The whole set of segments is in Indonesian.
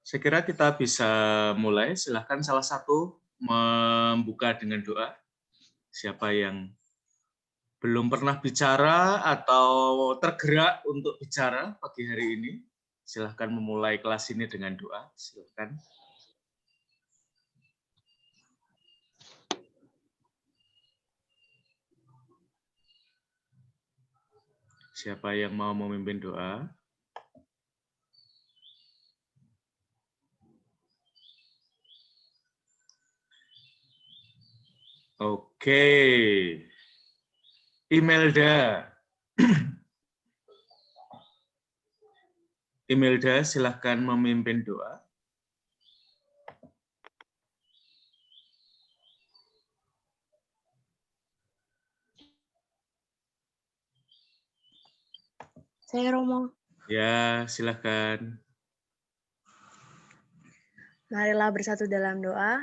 Saya kira kita bisa mulai. Silahkan salah satu membuka dengan doa. Siapa yang belum pernah bicara atau tergerak untuk bicara pagi hari ini, silahkan memulai kelas ini dengan doa. Silahkan. Siapa yang mau memimpin doa? Oke. Imelda. Imelda, silahkan memimpin doa. Saya Romo. Ya, silahkan. Marilah bersatu dalam doa,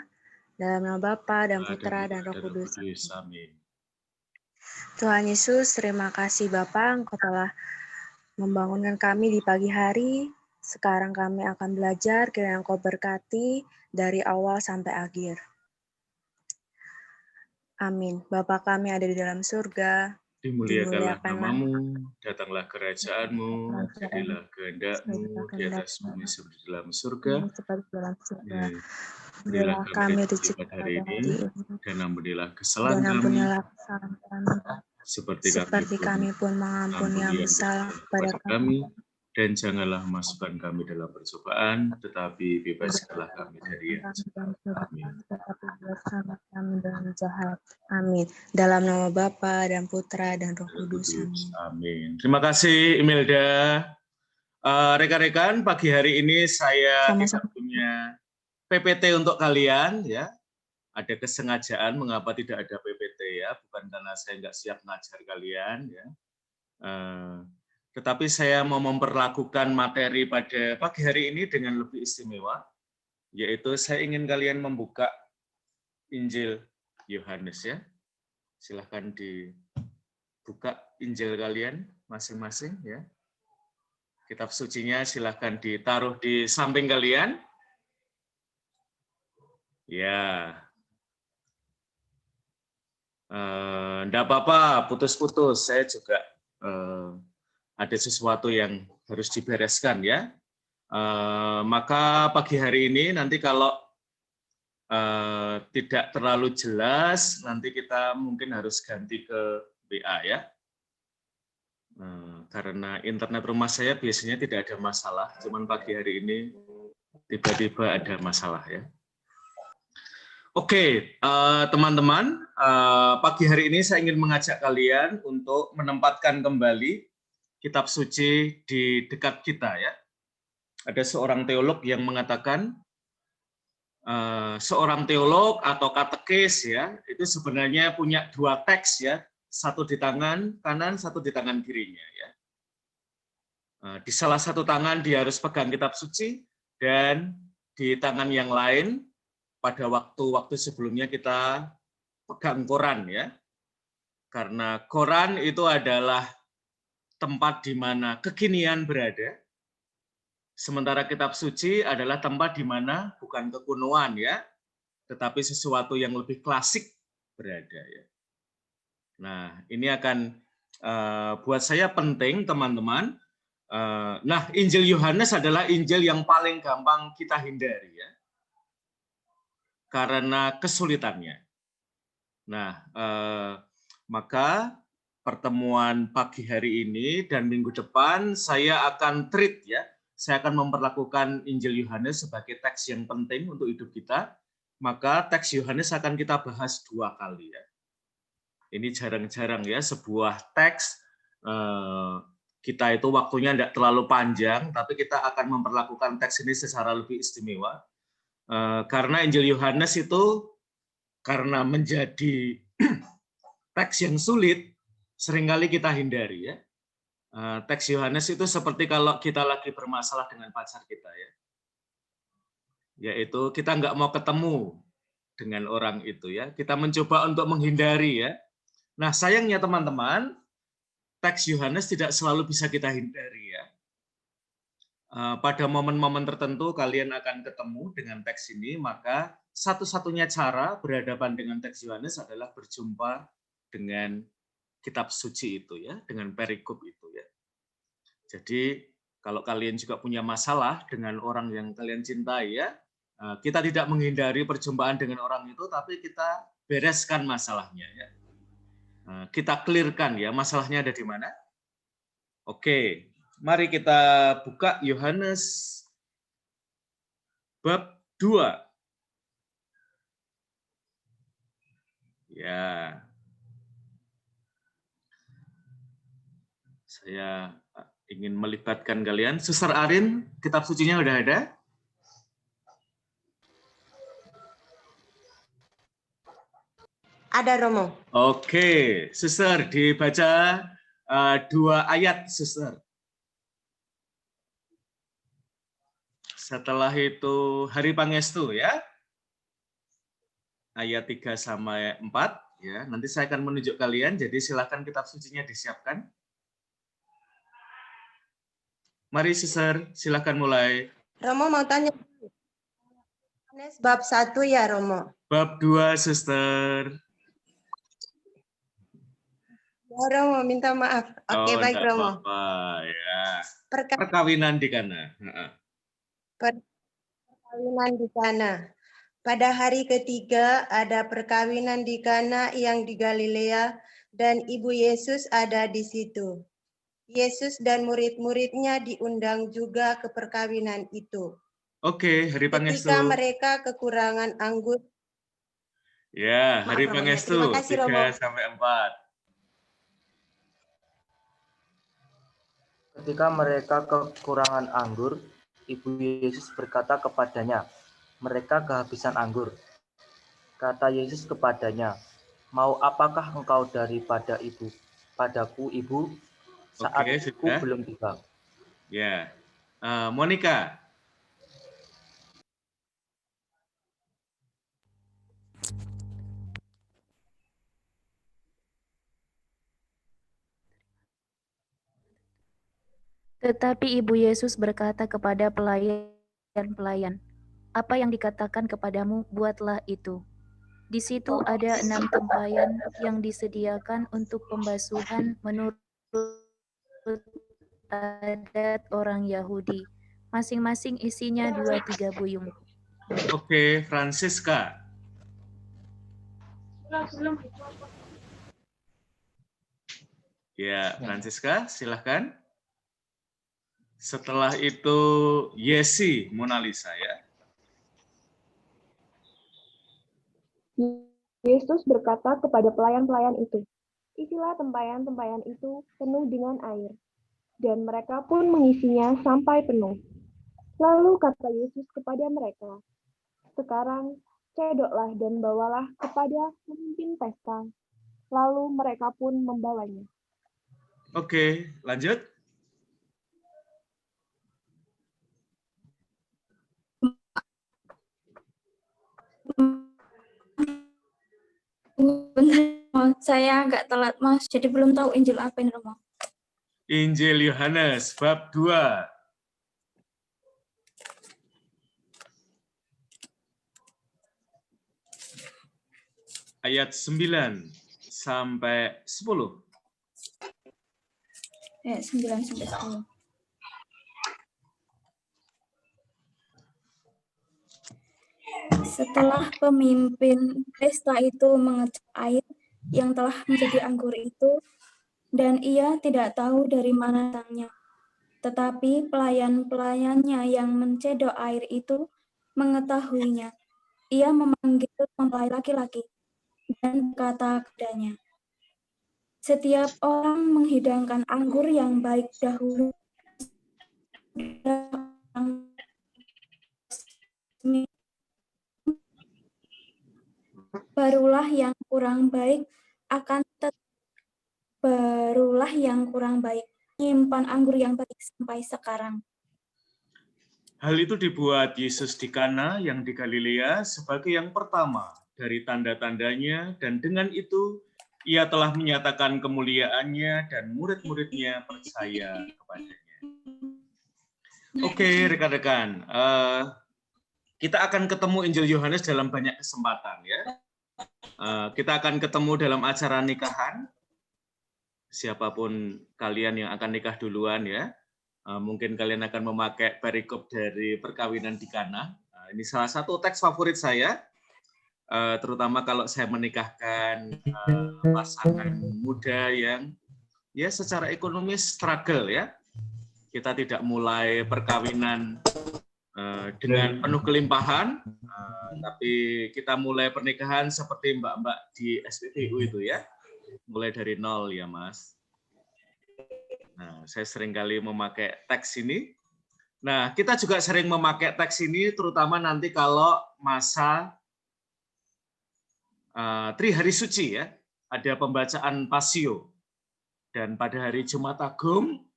dalam nama Bapa dan Putra dan Roh Kudus. Amin. Tuhan Yesus, terima kasih Bapa, Engkau telah membangunkan kami di pagi hari. Sekarang kami akan belajar, kiranya Engkau berkati dari awal sampai akhir. Amin. Bapa kami ada di dalam surga, Dimuliakanlah namamu, datanglah kerajaanmu, jadilah kehendak-mu di atas bumi seperti di dalam surga. Berilah kami rezeki pada hari ini, dan ampunilah kesalahan kami, seperti kami pun mengampuni yang bersalah kepada kami, dan janganlah masukkan kami dalam percobaan, tetapi bebaskanlah kami dari yang jahat. Amin. Amin. Dalam nama Bapa dan Putra dan Roh Kudus. Amin. Terima kasih Imelda. Rekan-rekan, pagi hari ini saya tidak punya PPT untuk kalian, ya. Ada kesengajaan mengapa tidak ada PPT, ya, bukan karena saya nggak siap mengajar kalian, ya. Tetapi saya mau memperlakukan materi pada pagi hari ini dengan lebih istimewa, yaitu saya ingin kalian membuka Injil Yohanes, ya. Silahkan dibuka Injil kalian masing-masing, ya. Kitab sucinya silahkan ditaruh di samping kalian. Ya. Enggak apa-apa, putus-putus. Saya juga ada sesuatu yang harus dibereskan, ya. Maka pagi hari ini nanti kalau tidak terlalu jelas, nanti kita mungkin harus ganti ke WA, ya. Karena internet rumah saya biasanya tidak ada masalah, cuman pagi hari ini tiba-tiba ada masalah, ya. Oke, teman-teman, pagi hari ini saya ingin mengajak kalian untuk menempatkan kembali kitab suci di dekat kita, ya. Ada seorang teolog yang mengatakan seorang teolog atau katekis, ya, itu sebenarnya punya dua teks, ya, satu di tangan kanan, satu di tangan kirinya, ya. Di salah satu tangan dia harus pegang kitab suci, dan di tangan yang lain pada waktu-waktu sebelumnya kita pegang koran, ya. Karena koran itu adalah tempat di mana kekinian berada, sementara kitab suci adalah tempat di mana bukan kekunoan, ya, tetapi sesuatu yang lebih klasik berada, ya. Nah, ini akan buat saya penting, teman-teman. Nah, Injil Yohanes adalah Injil yang paling gampang kita hindari, ya, karena kesulitannya. Nah, maka pertemuan pagi hari ini dan minggu depan saya akan treat, ya, saya akan memperlakukan Injil Yohanes sebagai teks yang penting untuk hidup kita. Maka teks Yohanes akan kita bahas 2 kali, ya. Ini jarang-jarang, ya, sebuah teks kita itu waktunya tidak terlalu panjang, tapi kita akan memperlakukan teks ini secara lebih istimewa. Karena Injil Yohanes itu karena menjadi teks yang sulit, seringkali kita hindari, ya. Teks Yohanes itu seperti kalau kita lagi bermasalah dengan pacar kita, ya. Yaitu kita nggak mau ketemu dengan orang itu, ya. Kita mencoba untuk menghindari, ya. Nah, sayangnya teman-teman, teks Yohanes tidak selalu bisa kita hindari, ya. pada momen-momen tertentu kalian akan ketemu dengan teks ini, maka satu-satunya cara berhadapan dengan teks Yohanes adalah berjumpa dengan kitab suci itu ya, dengan perikop itu ya. Jadi kalau kalian juga punya masalah dengan orang yang kalian cintai ya, kita tidak menghindari perjumpaan dengan orang itu, tapi kita bereskan masalahnya ya. Kita clearkan ya, masalahnya ada di mana. Oke, mari kita buka Yohanes bab 2. Ya. Saya ingin melibatkan kalian. Suster Arin, kitab sucinya udah ada? Ada, Romo. Oke, Suster, dibaca 2 ayat, Suster. Setelah itu hari Pangestu ya. Ayat 3 sampai 4 ya. Nanti saya akan menunjuk kalian, jadi silakan kitab sucinya disiapkan. Mari Suster, silakan mulai. Romo mau tanya. Yohanes bab 1 ya, Romo. Bab 2, Suster. Ya, Romo, minta maaf. Oke, baik, enggak Romo. apa-apa ya. Perkawinan di Kana. Perkawinan di Kana. Pada hari ketiga ada perkawinan di Kana yang di Galilea dan ibu Yesus ada di situ. Yesus dan murid-muridnya diundang juga ke perkawinan itu. Oke, hari Pangestu. Ketika mereka kekurangan anggur. Ya, hari Maaf, Romo, ya. Pangestu Terima kasih, Romo. 3 sampai 4. Ketika mereka kekurangan anggur, ibu Yesus berkata kepadanya, mereka kehabisan anggur. Kata Yesus kepadanya, mau apakah engkau padaku, ibu? Saatku belum tiba. Ya, Monica. Tetapi ibu Yesus berkata kepada pelayan-pelayan, apa yang dikatakan kepadamu, buatlah itu. Di situ ada 6 tempayan yang disediakan untuk pembasuhan menurut adat orang Yahudi. Masing-masing isinya 2-3 buyung. Oke, Francisca. Ya, Francisca, silahkan. Setelah itu Yesi, Mona Lisa ya. Yesus berkata kepada pelayan-pelayan itu, isilah tempayan-tempayan itu penuh dengan air. Dan mereka pun mengisinya sampai penuh. Lalu kata Yesus kepada mereka, sekarang cedoklah dan bawalah kepada pemimpin pesta. Lalu mereka pun membawanya. Oke, lanjut. Saya agak telat, Mas. Jadi belum tahu Injil apa ini, Romo. Injil Yohanes bab 2. Ayat 9 sampai 10. Ya, 9 sampai 10. Setelah pemimpin pesta itu mengecek air yang telah menjadi anggur itu, dan ia tidak tahu dari mana datangnya. Tetapi pelayan-pelayannya yang mencedok air itu mengetahuinya. Ia memanggil mempelai laki-laki dan berkata kepadanya, setiap orang menghidangkan anggur yang baik dahulu, barulah yang kurang baik menyimpan anggur yang baik sampai sekarang. Hal itu dibuat Yesus di Kana yang di Galilea sebagai yang pertama dari tanda-tandanya, dan dengan itu ia telah menyatakan kemuliaannya dan murid-muridnya percaya kepadanya. Oke, rekan-rekan. Kita akan ketemu Injil Yohanes dalam banyak kesempatan ya. Kita akan ketemu dalam acara nikahan. Siapapun kalian yang akan nikah duluan ya. Mungkin kalian akan memakai perikop dari perkawinan di Kana. Ini salah satu teks favorit saya. Terutama kalau saya menikahkan pasangan muda yang ya secara ekonomis struggle ya. Kita tidak mulai perkawinan dengan penuh kelimpahan, tapi kita mulai pernikahan seperti mbak-mbak di SPBU itu ya, mulai dari nol ya Mas. Nah, saya sering kali memakai teks ini. Nah, kita juga sering memakai teks ini, terutama nanti kalau masa Trihari Suci ya, ada pembacaan Pasio. Dan pada hari Jumat Agung,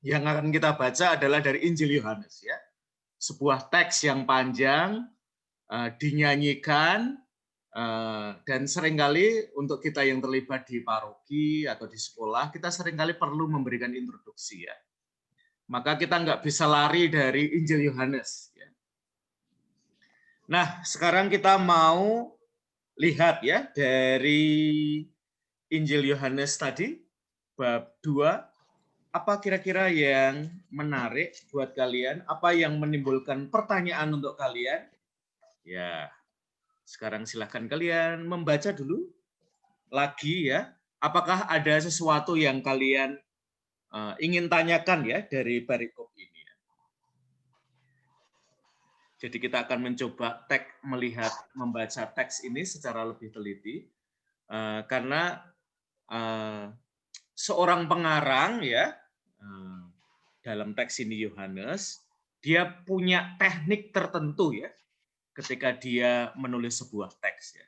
yang akan kita baca adalah dari Injil Yohanes ya. Sebuah teks yang panjang, dinyanyikan, dan seringkali untuk kita yang terlibat di paroki atau di sekolah, kita seringkali perlu memberikan introduksi ya. Maka kita nggak bisa lari dari Injil Yohanes. Ya. Nah, sekarang kita mau lihat ya dari Injil Yohanes tadi, bab 2, apa kira-kira yang menarik buat kalian? Apa yang menimbulkan pertanyaan untuk kalian? Ya, sekarang silahkan kalian membaca dulu lagi ya. Apakah ada sesuatu yang kalian ingin tanyakan ya dari perikop ini? Jadi kita akan mencoba membaca teks ini secara lebih teliti, karena seorang pengarang ya, dalam teks ini Yohanes, dia punya teknik tertentu ya ketika dia menulis sebuah teks ya.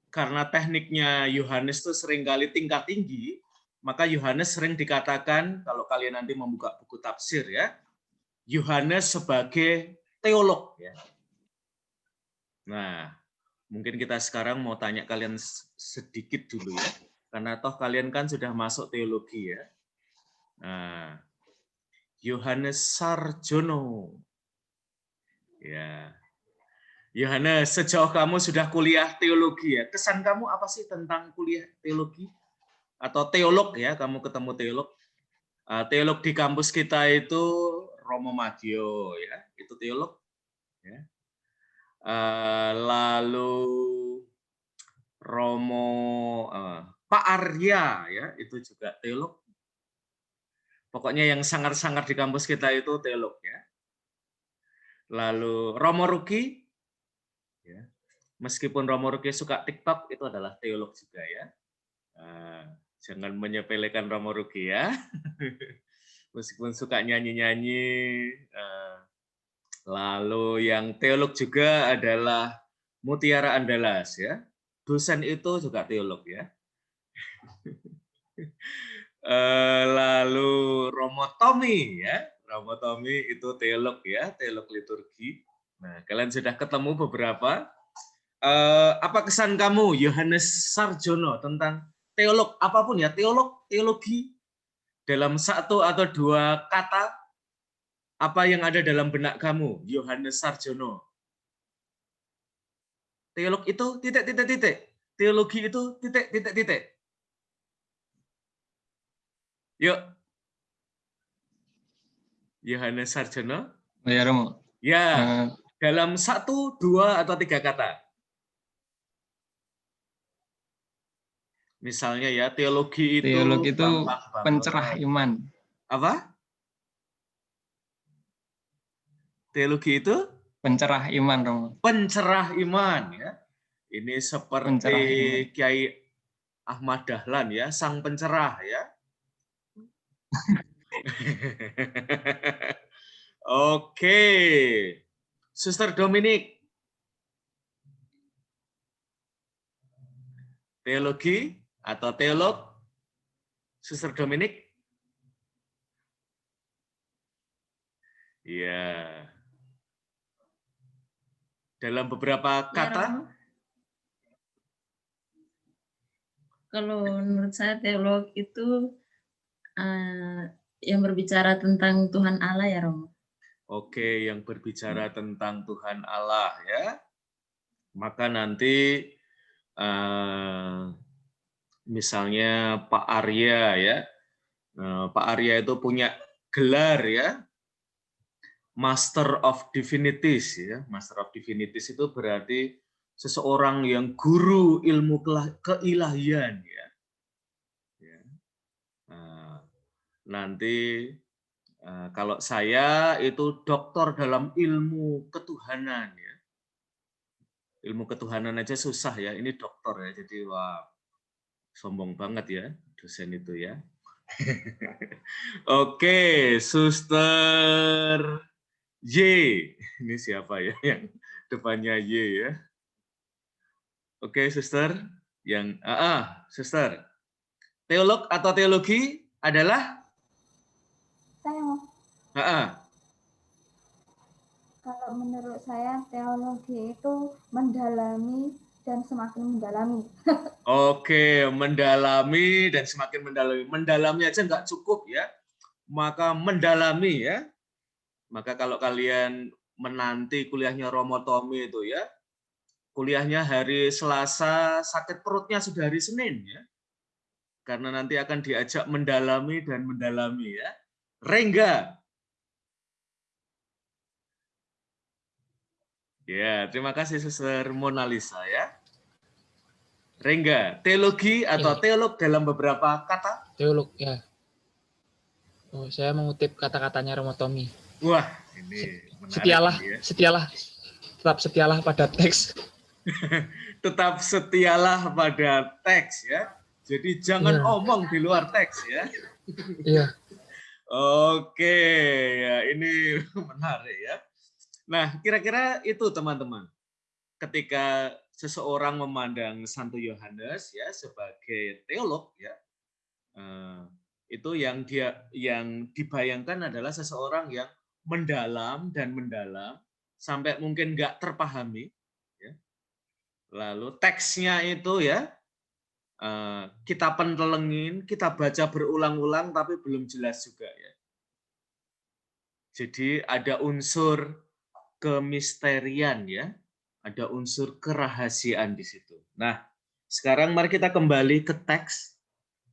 Karena tekniknya Yohanes itu seringkali tingkat tinggi, maka Yohanes sering dikatakan, kalau kalian nanti membuka buku tafsir ya, Yohanes sebagai teolog ya. Nah, mungkin kita sekarang mau tanya kalian sedikit dulu ya, karena toh kalian kan sudah masuk teologi ya. Nah, Yohanes Sarjono. Ya. Yohanes, sejauh kamu sudah kuliah teologi ya, kesan kamu apa sih tentang kuliah teologi? Atau teolog ya, kamu ketemu teolog. Teolog di kampus kita itu Romo Magio ya, itu teolog. Ya. Lalu Romo Pak Arya ya, itu juga teolog. Pokoknya yang sangar-sangar di kampus kita itu teolog ya. Lalu Romo Ruki, ya. Meskipun Romo Ruki suka TikTok, itu adalah teolog juga ya. Jangan menyepelekan Romo Ruki ya. Meskipun suka nyanyi-nyanyi. Lalu yang teolog juga adalah Mutiara Andalas ya. Dosen itu juga teolog ya. Lalu Romo Tommy ya, Romo Tommy itu teolog ya, teolog liturgi. Nah, kalian sudah ketemu beberapa. Apa kesan kamu, Yohanes Sarjono, tentang teolog apapun ya, teolog, teologi dalam satu atau dua kata? Apa yang ada dalam benak kamu, Yohanes Sarjono? Teolog itu titik. Teologi itu titik. Yuk. Yohanes Sarjono. Ya, Romo. Ya, dalam 1, 2, atau 3 kata. Misalnya ya, teologi itu pencerah iman. Apa? Teologi itu? Pencerah iman, Romo. Pencerah iman ya. Ini seperti Kiai Ahmad Dahlan ya, sang pencerah ya. Oke, Suster Dominik, teologi atau teolog, Suster Dominik? Ya, dalam beberapa kata. Kalau menurut saya teolog itu yang berbicara tentang Tuhan Allah ya, Romo. Oke, yang berbicara tentang Tuhan Allah ya. Maka nanti misalnya Pak Arya ya. Pak Arya itu punya gelar ya, Master of Divinities ya. Master of Divinities itu berarti seseorang yang guru ilmu keilahian ya. Nanti kalau saya itu doktor dalam ilmu ketuhanan ya. Ilmu ketuhanan aja susah ya, ini doktor ya. Jadi wah, sombong banget ya dosen itu ya. Oke, Suster Y. Ini siapa ya yang depannya Y ya? Oke, Suster. Yang Suster. Teolog atau teologi adalah? Saya kalau menurut saya teologi itu mendalami dan semakin mendalami. Oke, mendalami dan semakin mendalami. Mendalami aja nggak cukup ya, maka mendalami ya. Maka kalau kalian menanti kuliahnya Romo Tommy itu ya, kuliahnya hari Selasa, sakit perutnya sudah hari Senin ya. Karena nanti akan diajak mendalami dan mendalami ya. Rengga. Ya, terima kasih Suster Mona Lisa ya. Rengga, teologi atau teolog dalam beberapa kata? Teolog ya. Oh, saya mengutip kata-katanya Romo Tommy. Wah, ini menarik. Setialah, ya. setialah, tetap setialah pada teks. Tetap setialah pada teks ya. Jadi jangan omong di luar teks ya. Iya. Oke, ya ini menarik ya. Nah, kira-kira itu teman-teman. Ketika seseorang memandang Santo Yohanes ya sebagai teolog ya, itu yang dibayangkan adalah seseorang yang mendalam sampai mungkin nggak terpahami. Ya. Lalu teksnya itu ya kita pentelengin, kita baca berulang-ulang tapi belum jelas juga ya. Jadi ada unsur kemisterian ya, ada unsur kerahasiaan di situ. Nah, sekarang mari kita kembali ke teks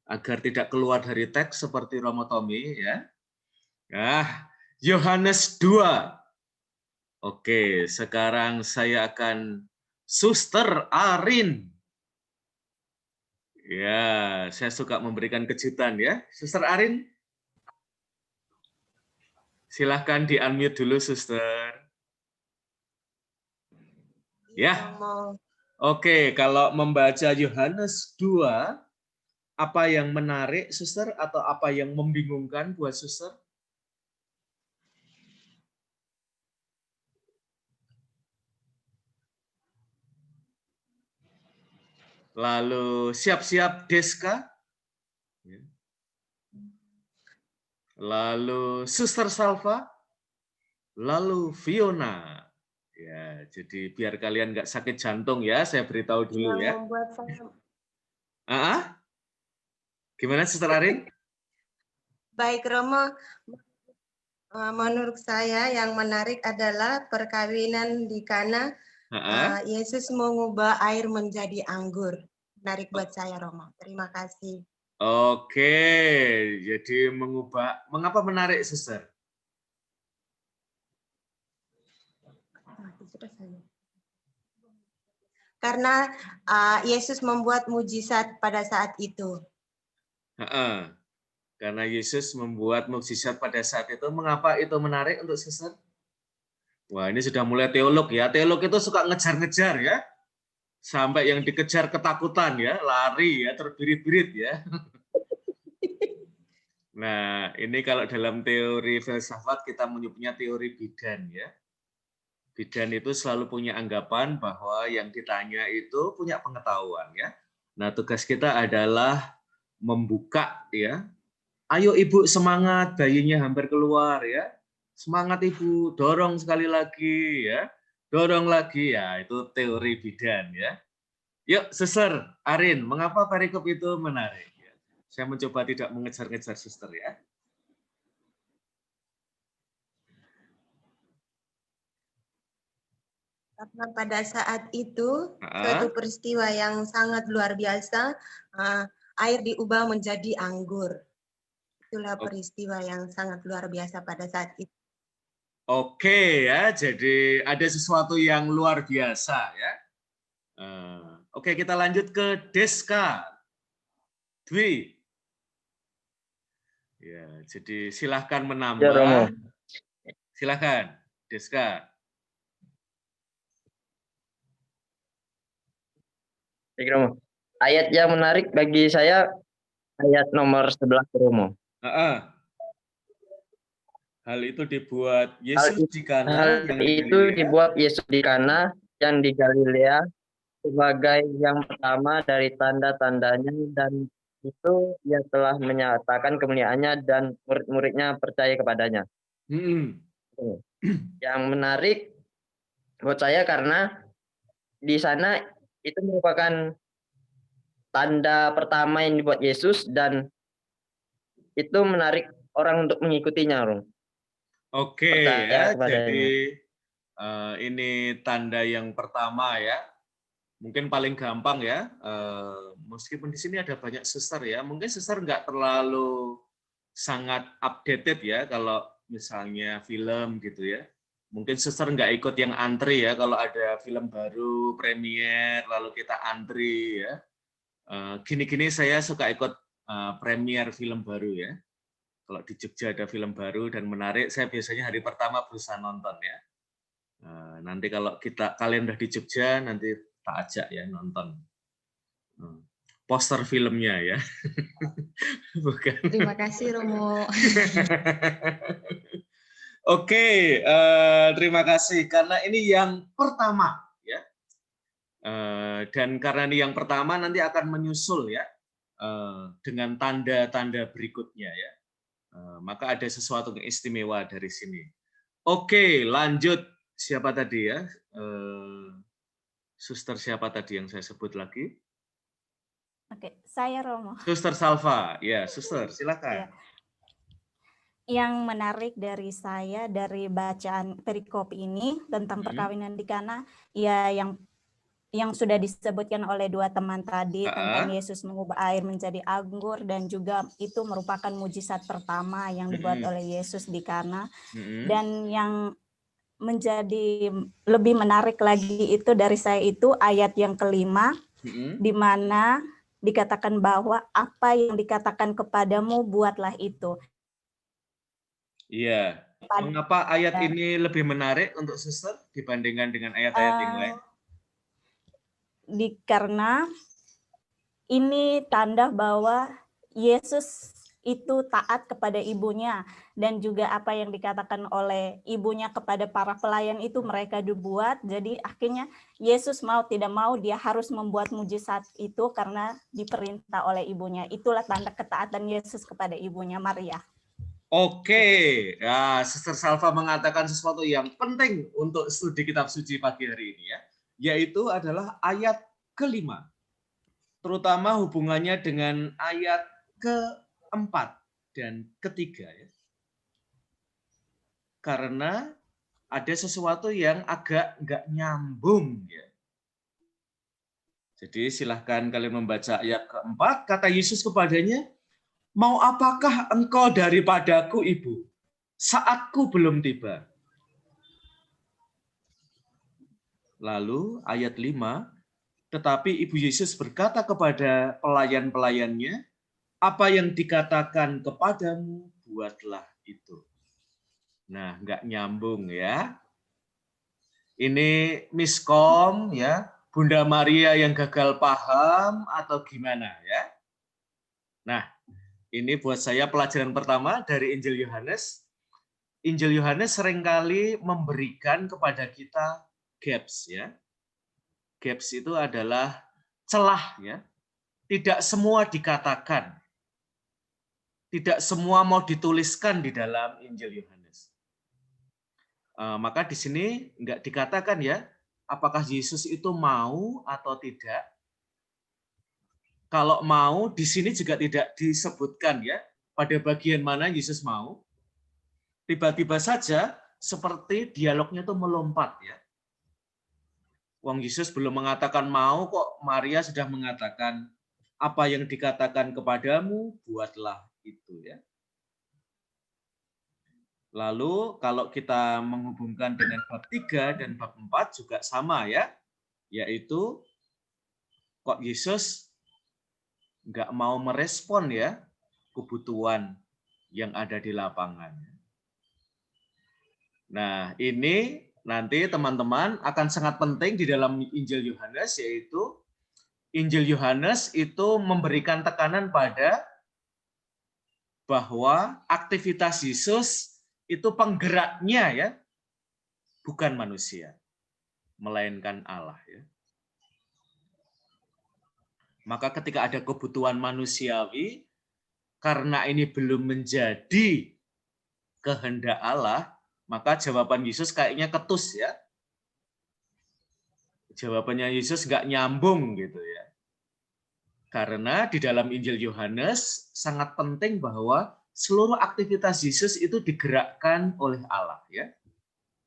agar tidak keluar dari teks seperti Romo Tommy ya. Nah, Yohanes 2. Oke, sekarang saya akan Suster Arin. Ya, saya suka memberikan kejutan ya. Suster Arin, silahkan di-unmute dulu, Suster. Ya. Oke, kalau membaca Yohanes 2, apa yang menarik, Suster, atau apa yang membingungkan buat Suster? Lalu siap-siap Deska. Lalu Suster Salva. Lalu Fiona. Ya, jadi biar kalian nggak sakit jantung ya, saya beritahu dulu ya. Membuat saya... Gimana Suster Arin? Baik Romo, menurut saya yang menarik adalah perkawinan di Kana. Yesus mengubah air menjadi anggur. Menarik buat saya Romo. Terima kasih. Oke, jadi mengapa menarik Suster? Karena Yesus membuat mujizat pada saat itu. Karena Yesus membuat mukjizat pada saat itu, mengapa itu menarik untuk Suster? Wah, ini sudah mulai teolog ya. Teolog itu suka ngejar-ngejar ya. Sampai yang dikejar ketakutan ya, lari ya, terbirit-birit ya. Nah, ini kalau dalam teori filsafat kita menyebutnya teori bidan ya. Bidan itu selalu punya anggapan bahwa yang ditanya itu punya pengetahuan ya. Nah, tugas kita adalah membuka ya. Ayo Ibu semangat, bayinya hampir keluar ya. Semangat Ibu, dorong sekali lagi ya. Dorong lagi ya, itu teori bidan ya. Yuk, Suster Arin, mengapa perikop itu menarik? Saya mencoba tidak mengejar-ngejar Suster ya. Karena pada saat itu suatu peristiwa yang sangat luar biasa, air diubah menjadi anggur. Itulah peristiwa yang sangat luar biasa pada saat itu. Oke ya, jadi ada sesuatu yang luar biasa ya. Oke, kita lanjut ke Deska. Dwi. Ya, jadi silahkan menambah. Ya, Romo. Silahkan, Deska. Baik, Romo. Ayat yang menarik bagi saya ayat nomor 11, Romo. Hal itu dibuat Yesus di Kana. Dibuat Yesus di Kana yang di Galilea sebagai yang pertama dari tanda-tandanya, dan itu ia telah menyatakan kemuliaannya dan murid-muridnya percaya kepadanya. Yang menarik buat saya karena di sana itu merupakan tanda pertama yang dibuat Yesus dan itu menarik orang untuk mengikutinya, Rom. Oke ya, jadi ini tanda yang pertama ya. Mungkin paling gampang ya, meskipun di sini ada banyak suster ya, mungkin suster nggak terlalu sangat updated ya kalau misalnya film gitu ya. Mungkin suster nggak ikut yang antri ya, kalau ada film baru, premier, lalu kita antri ya. Gini-gini saya suka ikut premier film baru ya. Kalau di Jogja ada film baru dan menarik, saya biasanya hari pertama berusaha nonton ya. Nanti kalau kalian udah di Jogja, nanti tak ajak ya nonton poster filmnya ya. Bukan. Terima kasih Romo. Oke, terima kasih karena ini yang pertama ya. Dan karena ini yang pertama nanti akan menyusul ya dengan tanda-tanda berikutnya ya. Maka ada sesuatu yang istimewa dari sini. Oke, lanjut. Siapa tadi ya? Suster siapa tadi yang saya sebut lagi? Oke, saya Romo. Suster Salva. Ya, Suster, silakan. Ya. Yang menarik dari saya dari bacaan perikop ini tentang perkawinan di Kana, ya yang sudah disebutkan oleh dua teman tadi tentang Yesus mengubah air menjadi anggur, dan juga itu merupakan mujizat pertama yang dibuat oleh Yesus di Kana. Dan yang menjadi lebih menarik lagi itu dari saya itu ayat yang kelima, di mana dikatakan bahwa apa yang dikatakan kepadamu buatlah itu. Iya. Mengapa ayat ini lebih menarik untuk suster dibandingkan dengan ayat-ayat yang lain? Karena ini tanda bahwa Yesus itu taat kepada ibunya, dan juga apa yang dikatakan oleh ibunya kepada para pelayan itu mereka dibuat. Jadi akhirnya Yesus mau tidak mau dia harus membuat mujizat itu karena diperintah oleh ibunya. Itulah tanda ketaatan Yesus kepada ibunya Maria. Oke, ya, Suster Salva mengatakan sesuatu yang penting untuk studi kitab suci pagi hari ini ya, yaitu adalah ayat kelima, terutama hubungannya dengan ayat keempat dan ketiga ya. Karena ada sesuatu yang agak nggak nyambung ya. Jadi silahkan kalian membaca ayat keempat. Kata Yesus kepadanya, mau apakah engkau daripadaku, Ibu? Saatku belum tiba. Lalu ayat 5, tetapi Ibu Yesus berkata kepada pelayan-pelayannya, apa yang dikatakan kepadamu, buatlah itu. Nah, nggak nyambung ya. Ini miskom ya, Bunda Maria yang gagal paham atau gimana ya? Nah, ini buat saya pelajaran pertama dari Injil Yohanes. Injil Yohanes seringkali memberikan kepada kita gaps ya. Gaps itu adalah celah ya. Tidak semua dikatakan. Tidak semua mau dituliskan di dalam Injil Yohanes. Maka di sini enggak dikatakan ya, apakah Yesus itu mau atau tidak. Kalau mau, di sini juga tidak disebutkan ya, pada bagian mana Yesus mau. Tiba-tiba saja seperti dialognya itu melompat ya. Wong Yesus belum mengatakan mau kok Maria sudah mengatakan apa yang dikatakan kepadamu buatlah itu ya. Lalu kalau kita menghubungkan dengan bab 3 dan bab 4 juga sama ya, yaitu kok Yesus nggak mau merespon ya kebutuhan yang ada di lapangan. Nah, ini nanti teman-teman akan sangat penting di dalam Injil Yohanes, yaitu Injil Yohanes itu memberikan tekanan pada bahwa aktivitas Yesus itu penggeraknya ya, bukan manusia, melainkan Allah ya. Maka ketika ada kebutuhan manusiawi, karena ini belum menjadi kehendak Allah, maka jawaban Yesus kayaknya ketus ya. Jawabannya Yesus nggak nyambung gitu ya. Karena di dalam Injil Yohanes sangat penting bahwa seluruh aktivitas Yesus itu digerakkan oleh Allah ya.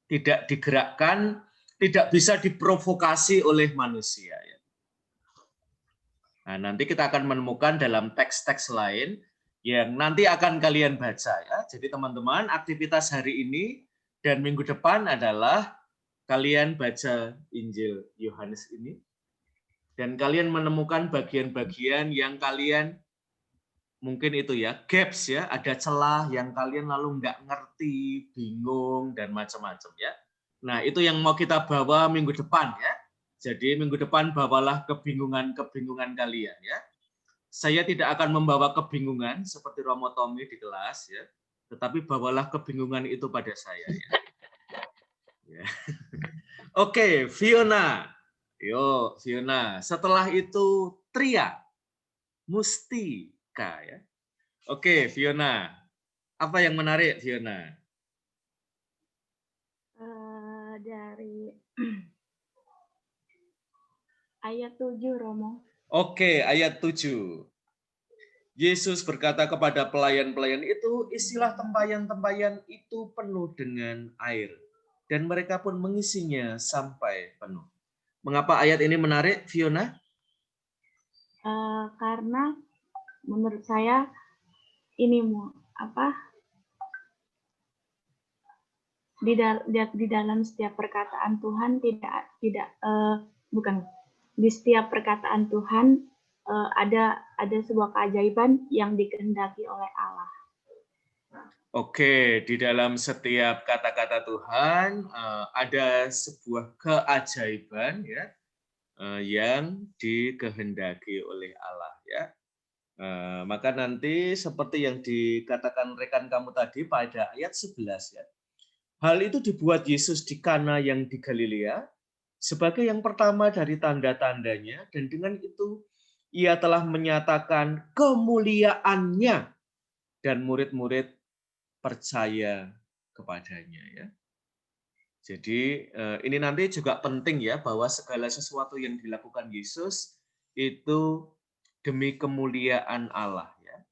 Tidak digerakkan, tidak bisa diprovokasi oleh manusia ya. Nah, nanti kita akan menemukan dalam teks-teks lain yang nanti akan kalian baca ya. Jadi teman-teman, aktivitas hari ini dan minggu depan adalah kalian baca Injil Yohanes ini dan kalian menemukan bagian-bagian yang kalian mungkin itu ya, gaps ya, ada celah yang kalian lalu nggak ngerti, bingung dan macam-macam ya. Nah, itu yang mau kita bawa minggu depan ya. Jadi minggu depan bawalah kebingungan-kebingungan kalian ya. Saya tidak akan membawa kebingungan seperti Romo Tommy di kelas ya, tetapi bawalah kebingungan itu pada saya ya. Ya. Oke, Fiona. Yo, Fiona. Setelah itu Tria, Mustika ya. Oke, Fiona. Apa yang menarik, Fiona? Dari ayat 7, Romo. Oke, ayat 7. Yesus berkata kepada pelayan-pelayan itu, isilah tempayan-tempayan itu penuh dengan air. Dan mereka pun mengisinya sampai penuh. Mengapa ayat ini menarik, Fiona? Karena menurut saya ini di dalam setiap perkataan Tuhan di setiap perkataan Tuhan ada sebuah keajaiban yang dikehendaki oleh Allah. Oke, di dalam setiap kata-kata Tuhan ada sebuah keajaiban ya yang dikehendaki oleh Allah ya. Maka nanti seperti yang dikatakan rekan kamu tadi pada ayat 11 ya. Hal itu dibuat Yesus di Kana yang di Galilea sebagai yang pertama dari tanda-tandanya, dan dengan itu ia telah menyatakan kemuliaannya dan murid-murid percaya kepadanya ya. Jadi ini nanti juga penting ya, bahwa segala sesuatu yang dilakukan Yesus itu demi kemuliaan Allah ya.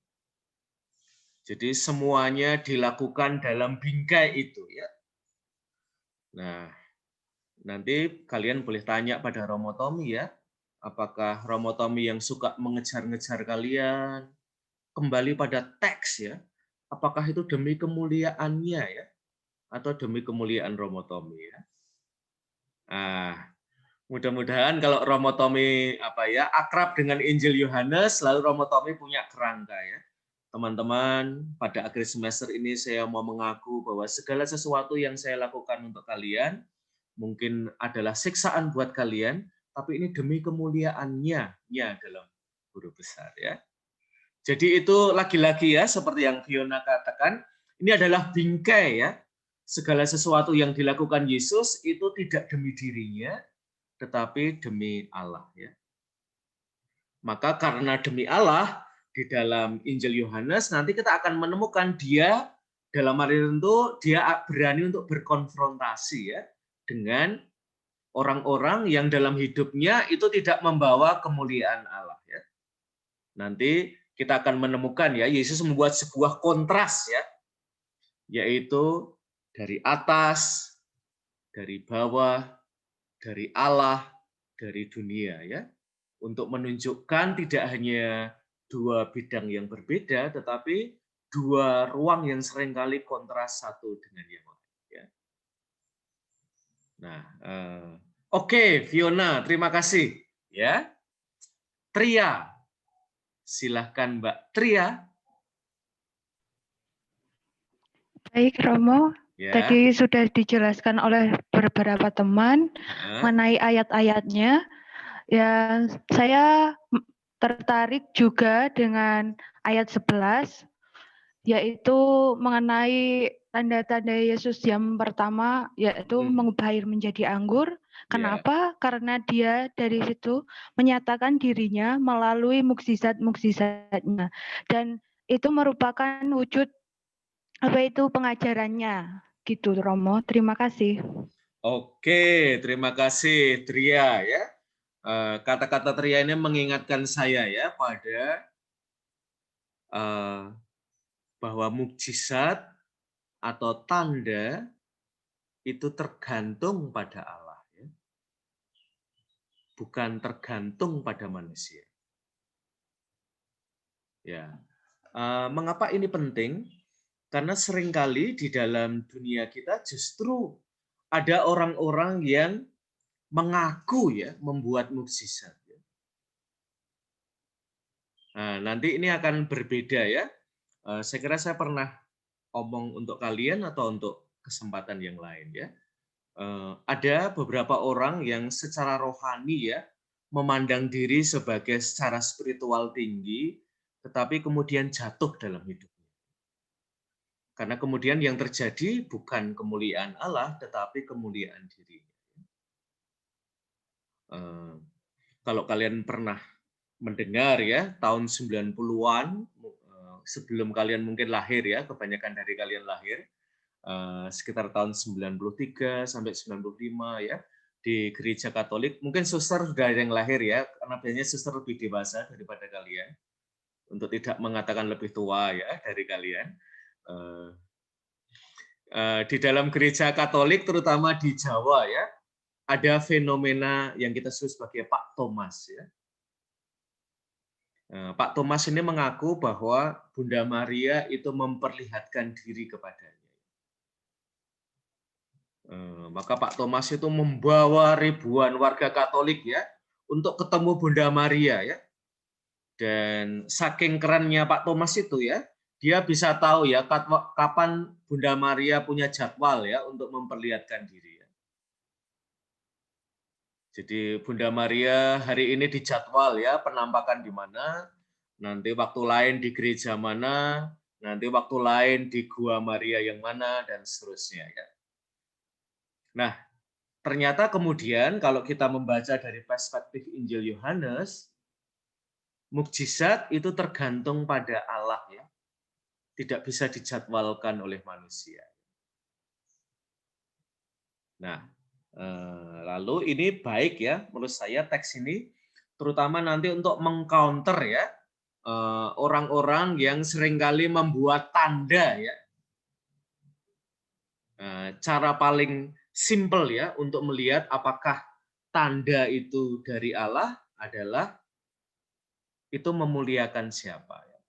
Jadi semuanya dilakukan dalam bingkai itu ya. Nah, nanti kalian boleh tanya pada Romo Tommy ya, apakah Romo Tommy yang suka mengejar-ngejar kalian kembali pada teks ya, apakah itu demi kemuliaannya ya, atau demi kemuliaan Romo Tommy ya. Mudah-mudahan kalau Romo Tommy akrab dengan Injil Yohanes, lalu Romo Tommy punya kerangka ya. Teman-teman, pada akhir semester ini saya mau mengaku bahwa segala sesuatu yang saya lakukan untuk kalian mungkin adalah siksaan buat kalian, tapi ini demi kemuliaannya dalam Guru Besar ya. Jadi itu lagi-lagi ya, seperti yang Fiona katakan, ini adalah bingkai ya. Segala sesuatu yang dilakukan Yesus itu tidak demi dirinya, tetapi demi Allah ya. Maka karena demi Allah, di dalam Injil Yohanes nanti kita akan menemukan dia dalam arti tertentu dia berani untuk berkonfrontasi ya dengan orang-orang yang dalam hidupnya itu tidak membawa kemuliaan Allah ya. Nanti kita akan menemukan ya, Yesus membuat sebuah kontras ya, yaitu dari atas, dari bawah, dari Allah, dari dunia ya. Untuk menunjukkan tidak hanya dua bidang yang berbeda, tetapi dua ruang yang seringkali kontras satu dengan yang lain. Ya. Nah, oke, Fiona, terima kasih. Ya, Tria, silahkan Mbak Tria. Baik, Romo. Ya. Tadi sudah dijelaskan oleh beberapa teman mengenai ayat-ayatnya. Ya, saya tertarik juga dengan ayat 11, yaitu mengenai tanda-tanda Yesus yang pertama, yaitu mengubah air menjadi anggur. Kenapa? Karena dia dari situ menyatakan dirinya melalui mukjizat-mukjizatnya. Dan itu merupakan wujud pengajarannya. Gitu, Romo. Terima kasih. Oke, terima kasih Tria ya. Kata-kata Tria ini mengingatkan saya ya pada bahwa mukjizat atau tanda itu tergantung pada Allah, ya. Bukan tergantung pada manusia. Ya, mengapa ini penting? Karena seringkali di dalam dunia kita justru ada orang-orang yang mengaku ya membuat mukjizat. Nah, nanti ini akan berbeda ya. Saya kira saya pernah omong untuk kalian atau untuk kesempatan yang lain ya. Ada beberapa orang yang secara rohani ya memandang diri sebagai secara spiritual tinggi, tetapi kemudian jatuh dalam hidupnya. Karena kemudian yang terjadi bukan kemuliaan Allah, tetapi kemuliaan diri. Kalau kalian pernah mendengar ya, tahun 90-an, sebelum kalian mungkin lahir ya, kebanyakan dari kalian lahir, sekitar tahun 93 sampai 95 ya, di gereja Katolik, mungkin suster sudah ada yang lahir ya, karena biasanya suster lebih dewasa daripada kalian, untuk tidak mengatakan lebih tua ya dari kalian. Di dalam gereja Katolik, terutama di Jawa ya, ada fenomena yang kita sebut sebagai Pak Thomas ya. Pak Thomas ini mengaku bahwa Bunda Maria itu memperlihatkan diri kepadanya. Maka Pak Thomas itu membawa ribuan warga Katolik ya untuk ketemu Bunda Maria ya. Dan saking kerennya Pak Thomas itu ya, dia bisa tahu ya kapan Bunda Maria punya jadwal ya untuk memperlihatkan diri. Jadi Bunda Maria hari ini dijadwal ya penampakan di mana, nanti waktu lain di gereja mana, nanti waktu lain di Gua Maria yang mana, dan seterusnya ya. Nah, ternyata kemudian kalau kita membaca dari perspektif Injil Yohanes, mukjizat itu tergantung pada Allah ya. Tidak bisa dijadwalkan oleh manusia. Nah, lalu ini baik ya menurut saya teks ini terutama nanti untuk mengcounter ya orang-orang yang seringkali membuat tanda ya. Cara paling simple ya untuk melihat apakah tanda itu dari Allah adalah itu memuliakan siapa ya.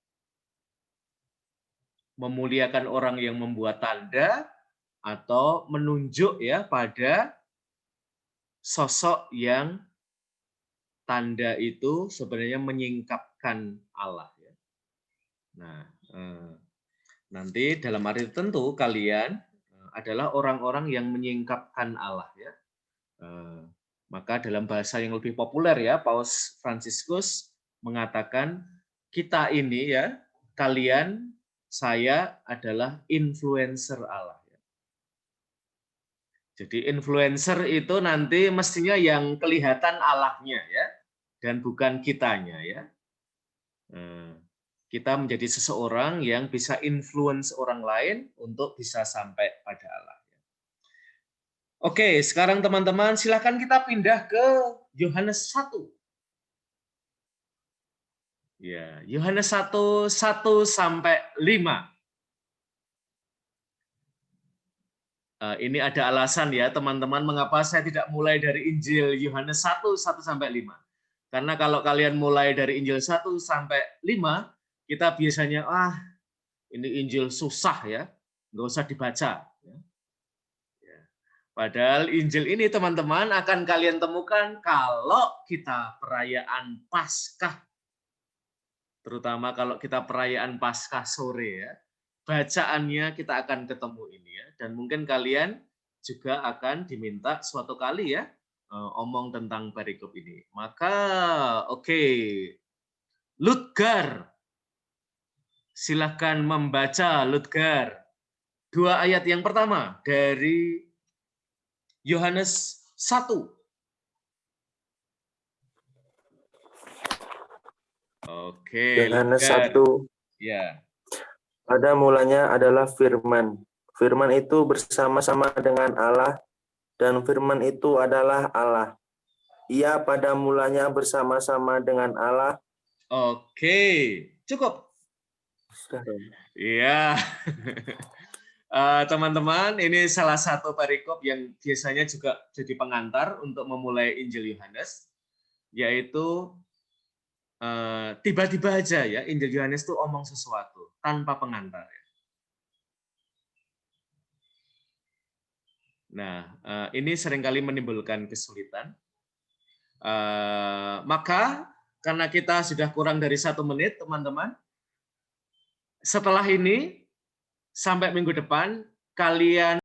Memuliakan orang yang membuat tanda atau menunjuk ya pada sosok yang tanda itu sebenarnya menyingkapkan Allah. Ya. Nah, nanti dalam arti tertentu kalian adalah orang-orang yang menyingkapkan Allah. Ya. Maka dalam bahasa yang lebih populer ya, Paus Fransiskus mengatakan kita ini ya, kalian, saya adalah influencer Allah. Jadi influencer itu nanti mestinya yang kelihatan Allahnya ya, dan bukan kitanya ya. Kita menjadi seseorang yang bisa influence orang lain untuk bisa sampai pada Allah. Oke, sekarang teman-teman silakan kita pindah ke Yohanes 1. Ya, Yohanes 1:1 sampai 5. Ini ada alasan ya teman-teman mengapa saya tidak mulai dari Injil Yohanes 1, 1-5. Karena kalau kalian mulai dari Injil 1 sampai 5, kita biasanya, ini Injil susah ya, nggak usah dibaca. Padahal Injil ini teman-teman akan kalian temukan kalau kita perayaan Paskah. Terutama kalau kita perayaan Paskah sore ya. Bacaannya kita akan ketemu ini ya. Dan mungkin kalian juga akan diminta suatu kali ya, omong tentang perikop ini. Maka oke. Lutgar. Silahkan membaca Lutgar. 2 ayat yang pertama dari Yohanes 1. Oke, Yohanes Lutgar. 1. Ya. Pada mulanya adalah firman. Firman itu bersama-sama dengan Allah, dan firman itu adalah Allah. Ia pada mulanya bersama-sama dengan Allah. Oke, cukup. Iya. Teman-teman, ini salah satu perikop yang biasanya juga jadi pengantar untuk memulai Injil Yohanes, yaitu tiba-tiba aja ya, Injil Yohanes itu omong sesuatu tanpa pengantar. Nah, ini seringkali menimbulkan kesulitan. Maka karena kita sudah kurang dari 1 menit, teman-teman, setelah ini sampai minggu depan kalian